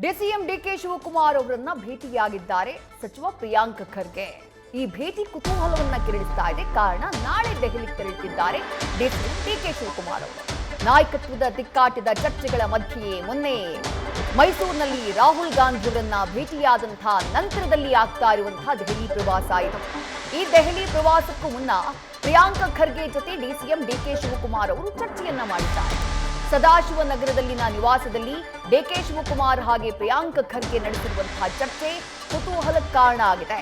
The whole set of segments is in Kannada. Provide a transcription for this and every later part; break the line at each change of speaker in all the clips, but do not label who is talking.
ಡಿಸಿಎಂ ಡಿಕೆ ಶಿವಕುಮಾರ್ ಅವರನ್ನ ಭೇಟಿಯಾಗಿದ್ದಾರೆ ಸಚಿವ ಪ್ರಿಯಾಂಕ್ ಖರ್ಗೆ. ಈ ಭೇಟಿ ಕುತೂಹಲವನ್ನ ಕೆರಳಿಸ್ತಾ ಇದೆ. ಕಾರಣ ನಾಳೆ ದೆಹಲಿಗೆ ತೆರಳುತ್ತಿದ್ದಾರೆ ಡಿಸಿಎಂ ಡಿಕೆ ಶಿವಕುಮಾರ್ ಅವರು. ನಾಯಕತ್ವದ ತಿಕ್ಕಾಟದ ಚರ್ಚೆಗಳ ಮಧ್ಯೆಯೇ ಮೊನ್ನೆ ಮೈಸೂರಿನಲ್ಲಿ ರಾಹುಲ್ ಗಾಂಧಿ ಅವರನ್ನ ಭೇಟಿಯಾದಂತಹ ನಂತರದಲ್ಲಿ ಆಗ್ತಾ ಇರುವಂತಹ ದೆಹಲಿ ಪ್ರವಾಸ ಇದು. ಈ ದೆಹಲಿ ಪ್ರವಾಸಕ್ಕೂ ಮುನ್ನ ಪ್ರಿಯಾಂಕ್ ಖರ್ಗೆ ಜೊತೆ ಡಿಸಿಎಂ ಡಿಕೆ ಶಿವಕುಮಾರ್ ಅವರು ಚರ್ಚೆಯನ್ನ ಮಾಡಿದ್ದಾರೆ. ಸದಾಶಿವನಗರದಲ್ಲಿನ ನಿವಾಸದಲ್ಲಿ ಡಿಕೆ ಶಿವಕುಮಾರ್ ಹಾಗೆ ಪ್ರಿಯಾಂಕ್ ಖರ್ಗೆ ನಡೆಸಿರುವಂತಹ ಚರ್ಚೆ ಕುತೂಹಲಕ್ಕೆ ಕಾರಣ ಆಗಿದೆ.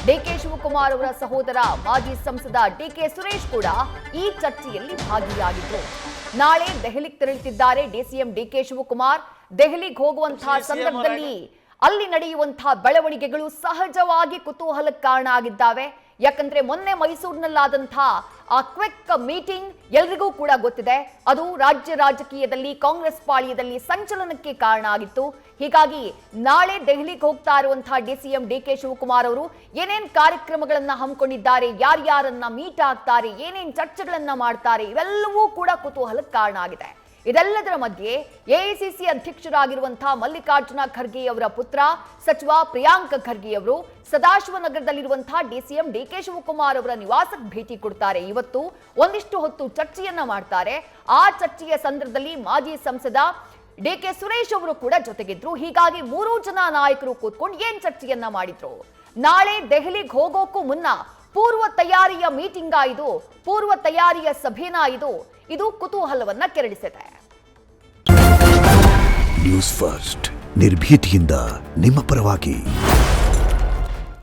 ಡಿಕೆ ಶಿವಕುಮಾರ್ ಅವರ ಸಹೋದರ ಮಾಜಿ ಸಂಸದ ಡಿಕೆ ಸುರೇಶ್ ಕೂಡ ಈ ಚರ್ಚೆಯಲ್ಲಿ ಭಾಗಿಯಾಗಿದ್ರು. ನಾಳೆ ದೆಹಲಿಗೆ ತೆರಳುತ್ತಿದ್ದಾರೆ ಡಿಸಿಎಂ ಡಿಕೆ ಶಿವಕುಮಾರ್. ದೆಹಲಿಗೆ ಹೋಗುವಂತಹ ಸಂದರ್ಭದಲ್ಲಿ ಅಲ್ಲಿ ನಡೆಯುವಂತಹ ಬೆಳವಣಿಗೆಗಳು ಸಹಜವಾಗಿ ಕುತೂಹಲಕ್ಕೆ ಕಾರಣ ಆಗಿದ್ದಾವೆ. ಯಾಕಂದ್ರೆ ಮೊನ್ನೆ ಮೈಸೂರಿನಲ್ಲಾದಂತಹ ಆ ಕ್ವಿಕ್ ಮೀಟಿಂಗ್ ಎಲ್ರಿಗೂ ಕೂಡ ಗೊತ್ತಿದೆ. ಅದು ರಾಜ್ಯ ರಾಜಕೀಯದಲ್ಲಿ ಕಾಂಗ್ರೆಸ್ ಪಾಳ್ಯದಲ್ಲಿ ಸಂಚಲನಕ್ಕೆ ಕಾರಣ ಆಗಿತ್ತು. ಹೀಗಾಗಿ ನಾಳೆ ದೆಹಲಿಗೆ ಹೋಗ್ತಾ ಇರುವಂತಹ ಡಿಸಿಎಂ ಡಿಕೆ ಶಿವಕುಮಾರ್ ಅವರು ಏನೇನ್ ಕಾರ್ಯಕ್ರಮಗಳನ್ನ ಹಮ್ಮಿಕೊಂಡಿದ್ದಾರೆ, ಯಾರ್ಯಾರನ್ನ ಮೀಟ್ ಆಗ್ತಾರೆ, ಏನೇನ್ ಚರ್ಚೆಗಳನ್ನ ಮಾಡ್ತಾರೆ, ಇವೆಲ್ಲವೂ ಕೂಡ ಕುತೂಹಲಕ್ಕೆ ಕಾರಣ ಆಗಿದೆ. ಇದೆಲ್ಲದರ ಮಧ್ಯೆ ಎಐಸಿಸಿ ಅಧ್ಯಕ್ಷರಾಗಿರುವಂತಹ ಮಲ್ಲಿಕಾರ್ಜುನ ಖರ್ಗೆ ಅವರ ಪುತ್ರ ಸಚಿವ ಪ್ರಿಯಾಂಕ್ ಖರ್ಗೆ ಅವರು ಸದಾಶಿವನಗರದಲ್ಲಿರುವಂತಹ ಡಿಸಿಎಂ ಡಿಕೆ ಶಿವಕುಮಾರ್ ಅವರ ನಿವಾಸಕ್ಕೆ ಭೇಟಿ ಕೊಡ್ತಾರೆ. ಇವತ್ತು ಒಂದಿಷ್ಟು ಹೊತ್ತು ಚರ್ಚೆಯನ್ನ ಮಾಡ್ತಾರೆ. ಆ ಚರ್ಚೆಯ ಸಂದರ್ಭದಲ್ಲಿ ಮಾಜಿ ಸಂಸದ ಡಿಕೆ ಸುರೇಶ್ ಅವರು ಕೂಡ ಜೊತೆಗಿದ್ರು. ಹೀಗಾಗಿ ಮೂರೂ ಜನ ನಾಯಕರು ಕೂತ್ಕೊಂಡು ಏನ್ ಚರ್ಚೆಯನ್ನ ಮಾಡಿದ್ರು, ನಾಳೆ ದೆಹಲಿಗೆ ಹೋಗೋಕ್ಕೂ ಮುನ್ನ ಪೂರ್ವ ತಯಾರಿಯ ಮೀಟಿಂಗ್ ಇದು, ಪೂರ್ವ ತಯಾರಿಯ ಸಭೆನಾ ಇದು ಕುತೂಹಲವನ್ನ ಕೆರಳಿಸಿದೆ.
ನ್ಯೂಸ್ ಫಸ್ಟ್ ನಿರ್ಭೀತಿಯಿಂದ ನಿಮ್ಮ ಪರವಾಗಿ.